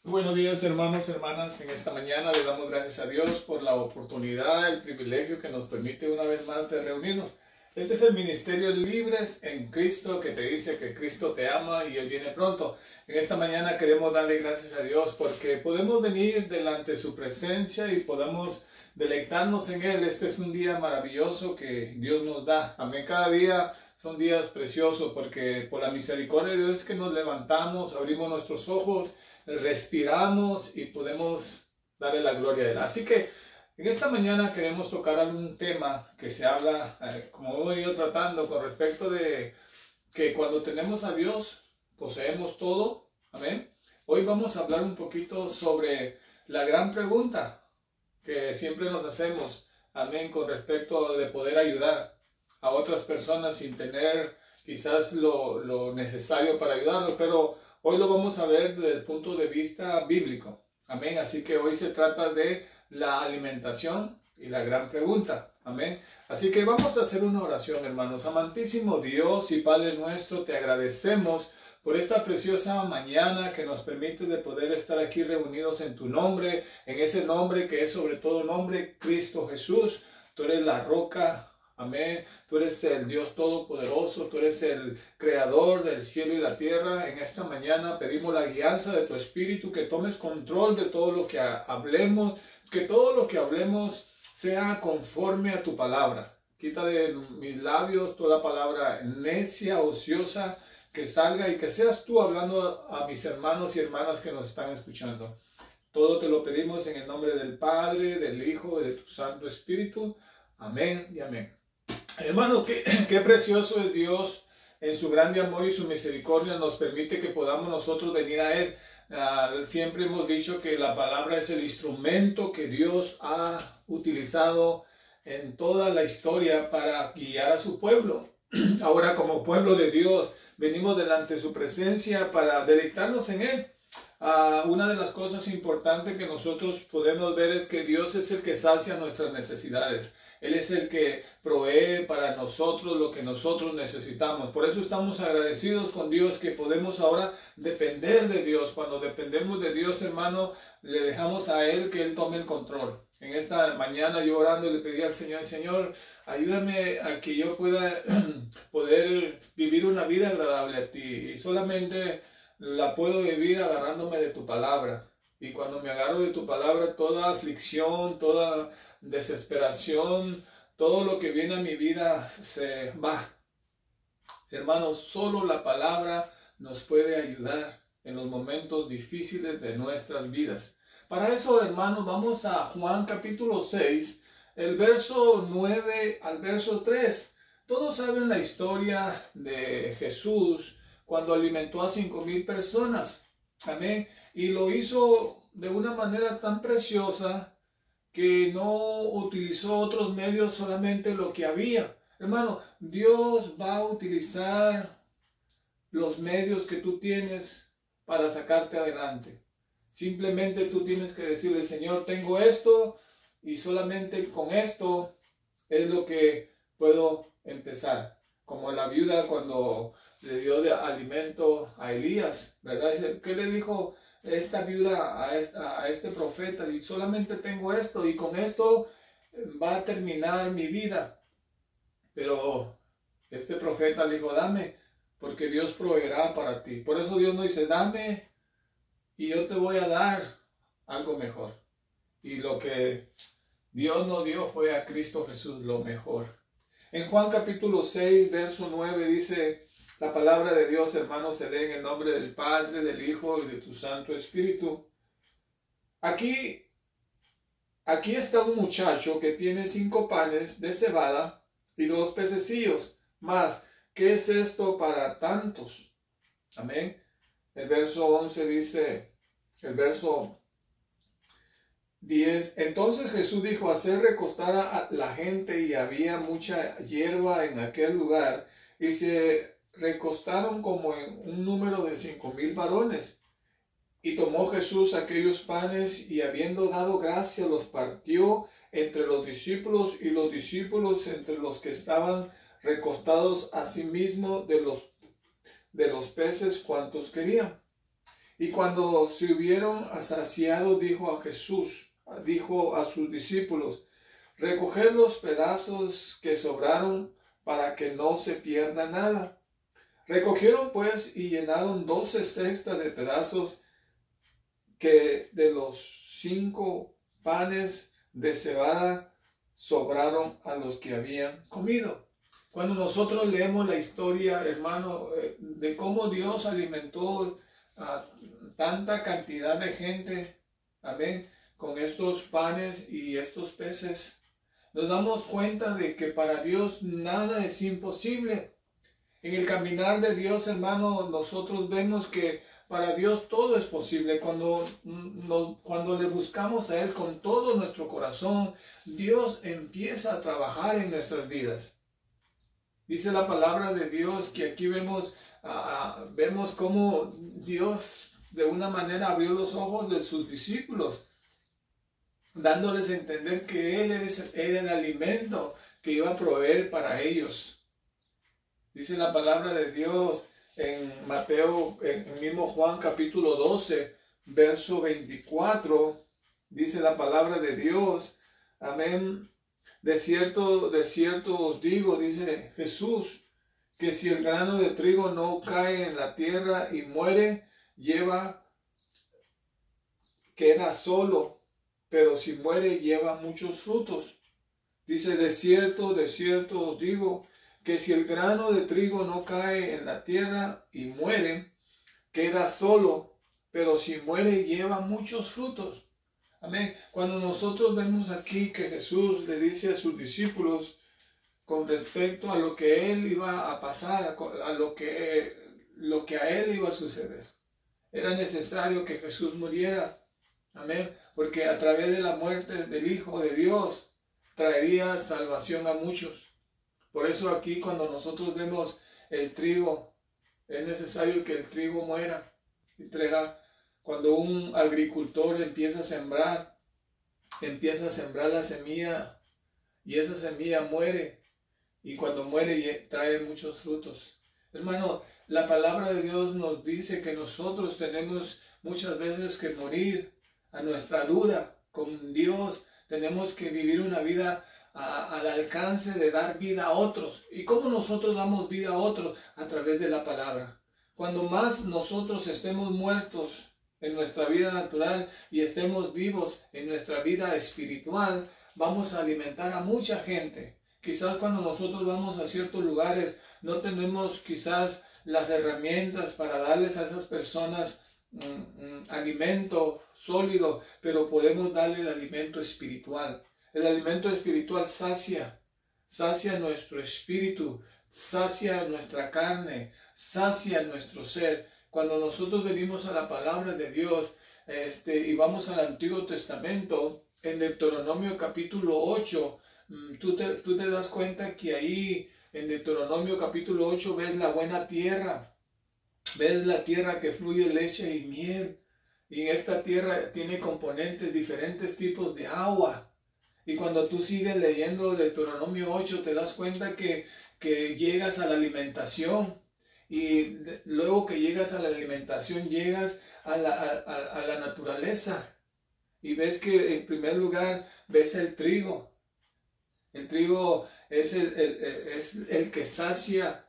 Buenos días, hermanos, hermanas. En esta mañana le damos gracias a Dios por la oportunidad, el privilegio que nos permite una vez más de reunirnos. Este es el Ministerio Libres en Cristo, que te dice que Cristo te ama y Él viene pronto. En esta mañana queremos darle gracias a Dios porque podemos venir delante de su presencia y podemos deleitarnos en Él. Este es un día maravilloso que Dios nos da. Amén. Cada día son días preciosos porque por la misericordia de Dios es que nos levantamos, abrimos nuestros ojos, respiramos y podemos darle la gloria a Él. Así que en esta mañana queremos tocar algún tema que se habla, como hemos ido tratando, con respecto de que cuando tenemos a Dios, poseemos todo. Amén. Hoy vamos a hablar un poquito sobre la gran pregunta que siempre nos hacemos, amén, con respecto de poder ayudar a otras personas sin tener quizás lo necesario para ayudarlos, pero hoy lo vamos a ver desde el punto de vista bíblico. Amén. Así que hoy se trata de la alimentación y la gran pregunta. Amén. Así que vamos a hacer una oración, hermanos. Amantísimo Dios y Padre nuestro, te agradecemos por esta preciosa mañana que nos permite de poder estar aquí reunidos en tu nombre, en ese nombre que es sobre todo nombre, Cristo Jesús. Tú eres la roca. Amén. Tú eres el Dios Todopoderoso, tú eres el Creador del cielo y la tierra. En esta mañana pedimos la guianza de tu Espíritu, que tomes control de todo lo que hablemos, que todo lo que hablemos sea conforme a tu palabra. Quita de mis labios toda palabra necia, ociosa, que salga y que seas tú hablando a mis hermanos y hermanas que nos están escuchando. Todo te lo pedimos en el nombre del Padre, del Hijo y de tu Santo Espíritu. Amén y amén. Hermano, qué precioso es Dios en su grande amor y su misericordia. Nos permite que podamos nosotros venir a Él. Siempre hemos dicho que la palabra es el instrumento que Dios ha utilizado en toda la historia para guiar a su pueblo. Ahora, como pueblo de Dios, venimos delante de su presencia para deleitarnos en Él. Una de las cosas importantes que nosotros podemos ver es que Dios es el que sacia nuestras necesidades. Él es el que provee para nosotros lo que nosotros necesitamos. Por eso estamos agradecidos con Dios que podemos ahora depender de Dios. Cuando dependemos de Dios, hermano, le dejamos a Él que Él tome el control. En esta mañana yo orando le pedí al Señor, Señor, ayúdame a que yo pueda poder vivir una vida agradable a ti. Y solamente la puedo vivir agarrándome de tu palabra. Y cuando me agarro de tu palabra, toda aflicción, toda desesperación, todo lo que viene a mi vida se va. Hermanos, solo la palabra nos puede ayudar en los momentos difíciles de nuestras vidas. Para eso, hermanos, vamos a Juan capítulo 6, el verso 9 al verso 3. Todos saben la historia de Jesús cuando alimentó a 5,000 personas. Amén. Y lo hizo de una manera tan preciosa que no utilizó otros medios, solamente lo que había. Hermano, Dios va a utilizar los medios que tú tienes para sacarte adelante. Simplemente tú tienes que decirle, Señor, tengo esto y solamente con esto es lo que puedo empezar. Como la viuda cuando le dio de alimento a Elías, ¿verdad? ¿Qué le dijo esta viuda a este profeta? Y solamente tengo esto y con esto va a terminar mi vida. Pero este profeta le dijo, dame, porque Dios proveerá para ti. Por eso Dios no dice, dame y yo te voy a dar algo mejor. Y lo que Dios nos dio fue a Cristo Jesús, lo mejor. En Juan capítulo 6, verso 9 dice, la palabra de Dios, hermanos, se lee en el nombre del Padre, del Hijo y de tu Santo Espíritu. Aquí está un muchacho que tiene 5 panes de cebada y 2 pececillos. Mas, ¿qué es esto para tantos? Amén. El verso 11 dice, el verso 10. Entonces Jesús dijo, hacer recostar a la gente, y había mucha hierba en aquel lugar, y se recostaron como en un número de 5,000 varones. Y tomó Jesús aquellos panes, y habiendo dado gracia, los partió entre los discípulos, y los discípulos entre los que estaban recostados, asimismo de los peces cuantos querían. Y cuando se hubieron saciado, dijo a sus discípulos, recoger los pedazos que sobraron para que no se pierda nada. Recogieron pues y llenaron 12 cestas de pedazos que de los 5 panes de cebada sobraron a los que habían comido. Cuando nosotros leemos la historia, hermano, de cómo Dios alimentó a tanta cantidad de gente, amén, con estos panes y estos peces, nos damos cuenta de que para Dios nada es imposible. En el caminar de Dios, hermano, nosotros vemos que para Dios todo es posible. Cuando le buscamos a Él con todo nuestro corazón, Dios empieza a trabajar en nuestras vidas. Dice la palabra de Dios que aquí vemos cómo Dios de una manera abrió los ojos de sus discípulos, dándoles a entender que Él era el alimento que iba a proveer para ellos. Dice la palabra de Dios en Mateo, en el mismo Juan capítulo 12, verso 24, dice la palabra de Dios, amén. De cierto os digo, dice Jesús, que si el grano de trigo no cae en la tierra y muere, queda solo, pero si muere, lleva muchos frutos. Dice, de cierto os digo, que si el grano de trigo no cae en la tierra y muere, queda solo, pero si muere, lleva muchos frutos. Amén. Cuando nosotros vemos aquí que Jesús le dice a sus discípulos con respecto a lo que Él iba a pasar, a lo que a Él iba a suceder, era necesario que Jesús muriera. Amén. Porque a través de la muerte del Hijo de Dios traería salvación a muchos. Por eso aquí cuando nosotros vemos el trigo, es necesario que el trigo muera. Cuando un agricultor empieza a sembrar la semilla y esa semilla muere. Y cuando muere trae muchos frutos. Hermano, la palabra de Dios nos dice que nosotros tenemos muchas veces que morir a nuestra duda con Dios. Tenemos que vivir una vida al alcance de dar vida a otros. ¿Y cómo nosotros damos vida a otros? A través de la palabra. Cuando más nosotros estemos muertos en nuestra vida natural y estemos vivos en nuestra vida espiritual, vamos a alimentar a mucha gente. Quizás cuando nosotros vamos a ciertos lugares no tenemos quizás las herramientas para darles a esas personas alimento sólido, pero podemos darle el alimento espiritual. El alimento espiritual sacia nuestro espíritu, sacia nuestra carne, sacia nuestro ser. Cuando nosotros venimos a la palabra de Dios y vamos al Antiguo Testamento, en Deuteronomio capítulo 8, tú te das cuenta que ahí en Deuteronomio capítulo 8 ves la buena tierra, ves la tierra que fluye leche y miel, y esta tierra tiene componentes, diferentes tipos de agua. Y cuando tú sigues leyendo Deuteronomio 8 te das cuenta que llegas a la alimentación, y luego que llegas a la alimentación llegas a la naturaleza, y ves que en primer lugar ves el trigo. El trigo es el que sacia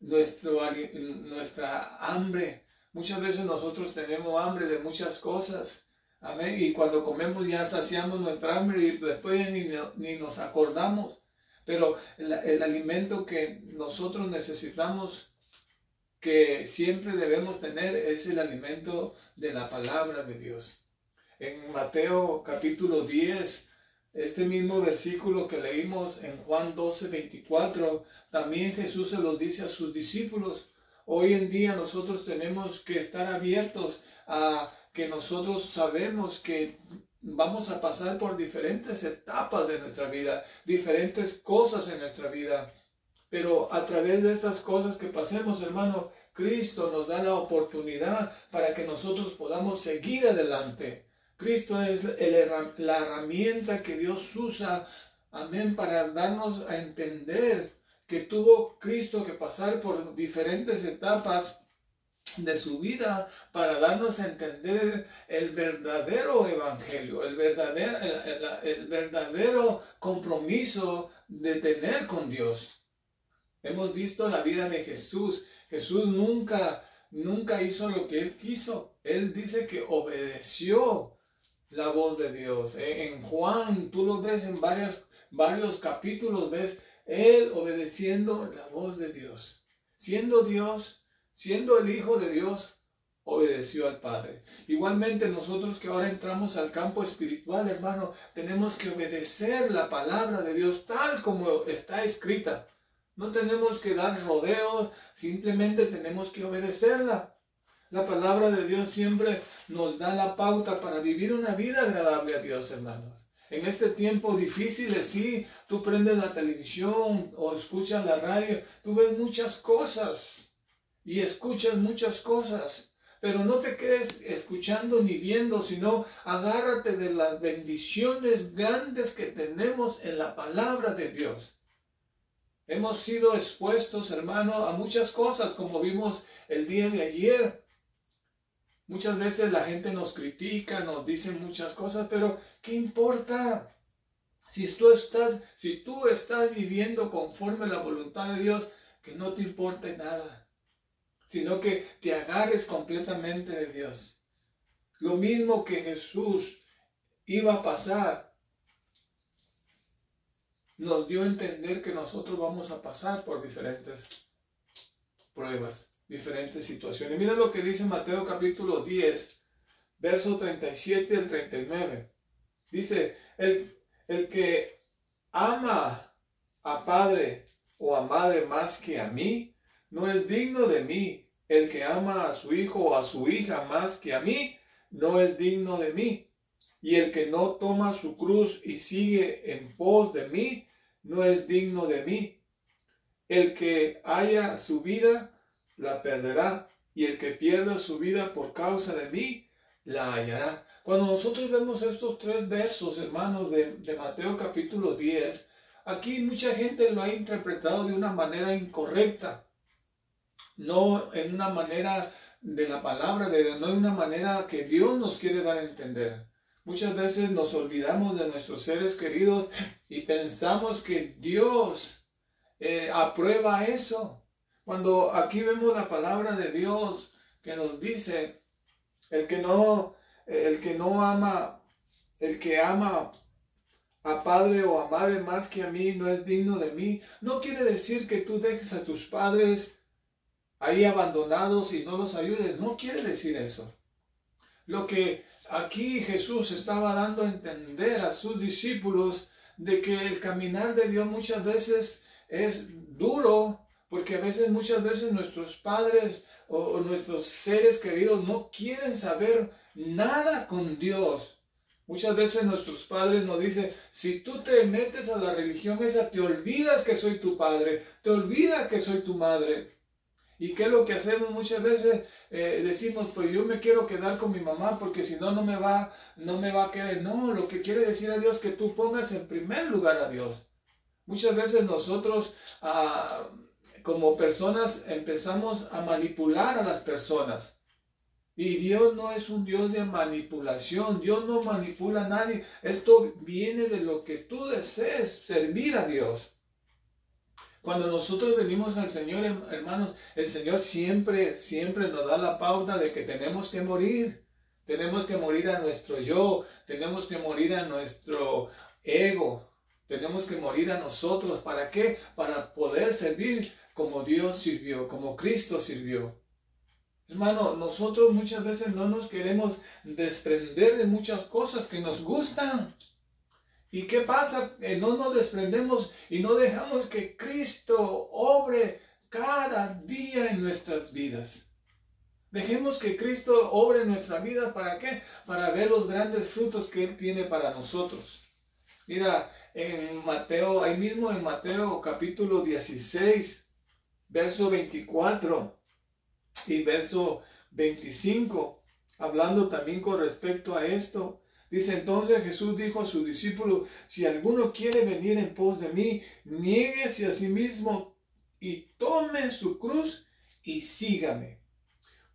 nuestra hambre. Muchas veces nosotros tenemos hambre de muchas cosas. Amén. Y cuando comemos ya saciamos nuestra hambre y después ni nos acordamos. Pero el alimento que nosotros necesitamos, que siempre debemos tener, es el alimento de la palabra de Dios. En Mateo capítulo 10, este mismo versículo que leímos en Juan 12, 24, también Jesús se lo dice a sus discípulos. Hoy en día nosotros tenemos que estar abiertos a que nosotros sabemos que vamos a pasar por diferentes etapas de nuestra vida, diferentes cosas en nuestra vida. Pero a través de estas cosas que pasemos, hermano, Cristo nos da la oportunidad para que nosotros podamos seguir adelante. Cristo es la herramienta que Dios usa, amén, para darnos a entender que tuvo Cristo que pasar por diferentes etapas de su vida para darnos a entender el verdadero evangelio, el verdadero compromiso de tener con Dios. Hemos visto la vida de Jesús. Jesús nunca hizo lo que Él quiso. Él dice que obedeció la voz de Dios. En Juan, tú lo ves en varios capítulos, ves Él obedeciendo la voz de Dios. Siendo Dios, siendo el Hijo de Dios, obedeció al Padre. Igualmente nosotros que ahora entramos al campo espiritual, hermano, tenemos que obedecer la palabra de Dios tal como está escrita. No tenemos que dar rodeos, simplemente tenemos que obedecerla. La palabra de Dios siempre nos da la pauta para vivir una vida agradable a Dios, hermanos. En este tiempo difícil, sí, tú prendes la televisión o escuchas la radio, tú ves muchas cosas y escuchas muchas cosas, pero no te quedes escuchando ni viendo, sino agárrate de las bendiciones grandes que tenemos en la palabra de Dios. Hemos sido expuestos, hermano, a muchas cosas, como vimos el día de ayer. Muchas veces la gente nos critica, nos dice muchas cosas, pero ¿qué importa? Si tú estás viviendo conforme a la voluntad de Dios, que no te importe nada, sino que te agarres completamente de Dios. Lo mismo que Jesús iba a pasar, nos dio a entender que nosotros vamos a pasar por diferentes pruebas, diferentes situaciones. Mira lo que dice Mateo capítulo 10, verso 37 al 39. Dice, el que ama a padre o a madre más que a mí, no es digno de mí. El que ama a su hijo o a su hija más que a mí, no es digno de mí. Y el que no toma su cruz y sigue en pos de mí, no es digno de mí. El que haya su vida, la perderá, y el que pierda su vida por causa de mí, la hallará. Cuando nosotros vemos estos 3 versos, hermanos, de Mateo capítulo 10, aquí mucha gente lo ha interpretado de una manera incorrecta, no en una manera de la palabra, no en una manera que Dios nos quiere dar a entender. Muchas veces nos olvidamos de nuestros seres queridos y pensamos que Dios aprueba eso. Cuando aquí vemos la palabra de Dios que nos dice, el que ama a padre o a madre más que a mí no es digno de mí, no quiere decir que tú dejes a tus padres ahí abandonados y no los ayudes. No quiere decir eso. Lo que aquí Jesús estaba dando a entender a sus discípulos de que el caminar de Dios muchas veces es duro, porque muchas veces nuestros padres o nuestros seres queridos no quieren saber nada con Dios. Muchas veces nuestros padres nos dicen, si tú te metes a la religión esa, te olvidas que soy tu padre, te olvidas que soy tu madre. ¿Y qué es lo que hacemos muchas veces? Decimos, pues yo me quiero quedar con mi mamá porque si no, no me va a querer. No, lo que quiere decir a Dios es que tú pongas en primer lugar a Dios. Muchas veces nosotros como personas empezamos a manipular a las personas. Y Dios no es un Dios de manipulación. Dios no manipula a nadie. Esto viene de lo que tú desees, servir a Dios. Cuando nosotros venimos al Señor, hermanos, el Señor siempre nos da la pauta de que tenemos que morir. Tenemos que morir a nuestro yo, tenemos que morir a nuestro ego, tenemos que morir a nosotros. ¿Para qué? Para poder servir como Dios sirvió, como Cristo sirvió. Hermano, nosotros muchas veces no nos queremos desprender de muchas cosas que nos gustan. ¿Y qué pasa? No nos desprendemos y no dejamos que Cristo obre cada día en nuestras vidas. Dejemos que Cristo obre en nuestra vida. ¿Para qué? Para ver los grandes frutos que Él tiene para nosotros. Mira, en Mateo, ahí mismo en Mateo capítulo 16, verso 24 y verso 25, hablando también con respecto a esto. Dice, entonces Jesús dijo a sus discípulos, si alguno quiere venir en pos de mí, niéguese a sí mismo y tome su cruz y sígame.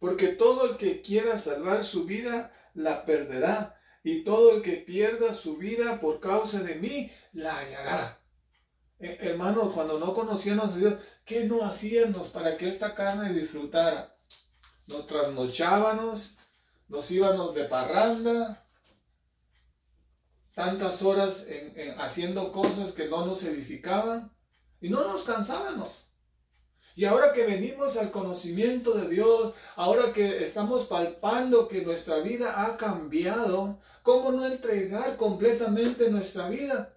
Porque todo el que quiera salvar su vida, la perderá. Y todo el que pierda su vida por causa de mí, la hallará. Hermanos, cuando no conocíamos a Dios, ¿qué no hacíamos para que esta carne disfrutara? Nos trasnochábamos, nos íbamos de parranda, tantas horas haciendo cosas que no nos edificaban y no nos cansábamos. Y ahora que venimos al conocimiento de Dios, ahora que estamos palpando que nuestra vida ha cambiado, ¿cómo no entregar completamente nuestra vida?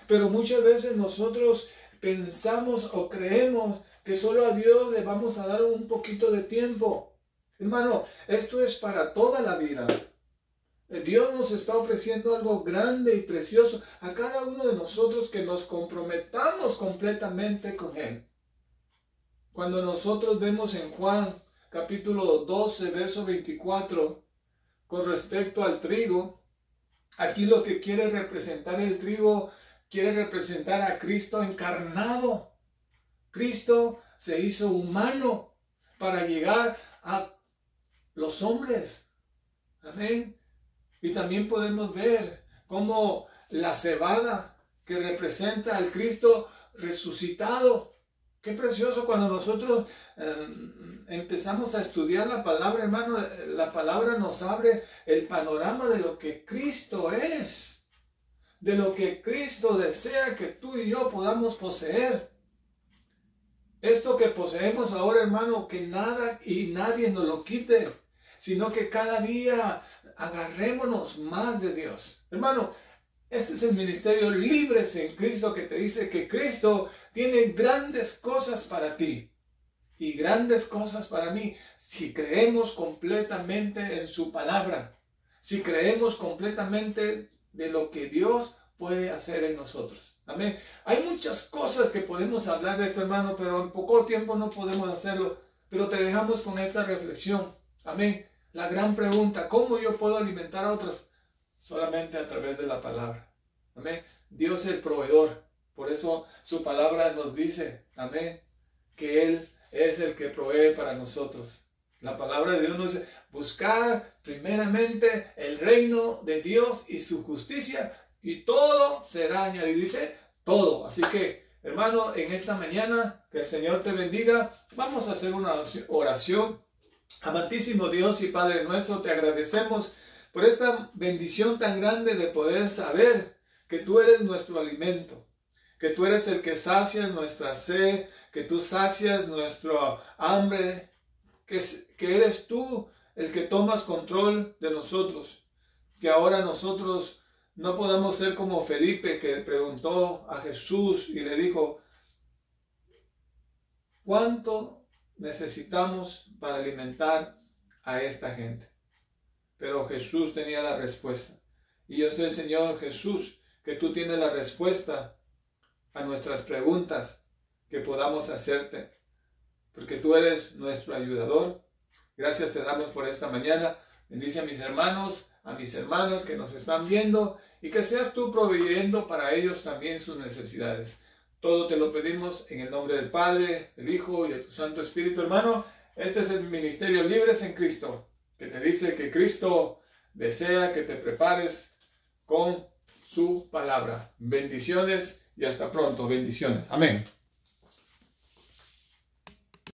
Pero muchas veces nosotros pensamos o creemos que solo a Dios le vamos a dar un poquito de tiempo. Hermano, esto es para toda la vida. Dios nos está ofreciendo algo grande y precioso a cada uno de nosotros, que nos comprometamos completamente con Él. Cuando nosotros vemos en Juan capítulo 12, verso 24, con respecto al trigo, aquí lo que quiere representar el trigo, quiere representar a Cristo encarnado. Cristo se hizo humano para llegar a los hombres. Amén. Y también podemos ver cómo la cebada que representa al Cristo resucitado. Qué precioso cuando nosotros empezamos a estudiar la palabra, hermano. La palabra nos abre el panorama de lo que Cristo es, de lo que Cristo desea que tú y yo podamos poseer. Esto que poseemos ahora, hermano, que nada y nadie nos lo quite, sino que cada día agarrémonos más de Dios. Hermano, este es el ministerio Libres en Cristo, que te dice que Cristo tiene grandes cosas para ti y grandes cosas para mí, si creemos completamente en su palabra, si creemos completamente de lo que Dios puede hacer en nosotros. Amén. Hay muchas cosas que podemos hablar de esto, hermano, pero en poco tiempo no podemos hacerlo. Pero te dejamos con esta reflexión. Amén. La gran pregunta: ¿cómo yo puedo alimentar a otros? Solamente a través de la palabra. Amén. Dios es el proveedor. Por eso su palabra nos dice, amén, que Él es el que provee para nosotros. La palabra de Dios nos dice: buscar primeramente el reino de Dios y su justicia, y todo será añadido. Dice todo. Así que, hermano, en esta mañana, que el Señor te bendiga. Vamos a hacer una oración. Amantísimo Dios y Padre nuestro, te agradecemos por esta bendición tan grande de poder saber que tú eres nuestro alimento, que tú eres el que sacias nuestra sed, que tú sacias nuestra hambre, que eres tú el que tomas control de nosotros, que ahora nosotros no podamos ser como Felipe, que preguntó a Jesús y le dijo: ¿cuánto necesitamos para alimentar a esta gente? Pero Jesús tenía la respuesta. Y yo sé, Señor Jesús, que tú tienes la respuesta a nuestras preguntas que podamos hacerte, porque tú eres nuestro ayudador. Gracias te damos por esta mañana. Bendice a mis hermanos, a mis hermanas que nos están viendo, y que seas tú proveyendo para ellos también sus necesidades. Todo te lo pedimos en el nombre del Padre, del Hijo y de tu Santo Espíritu, hermano. Este es el ministerio Libres en Cristo, que te dice que Cristo desea que te prepares con su palabra. Bendiciones y hasta pronto. Bendiciones. Amén.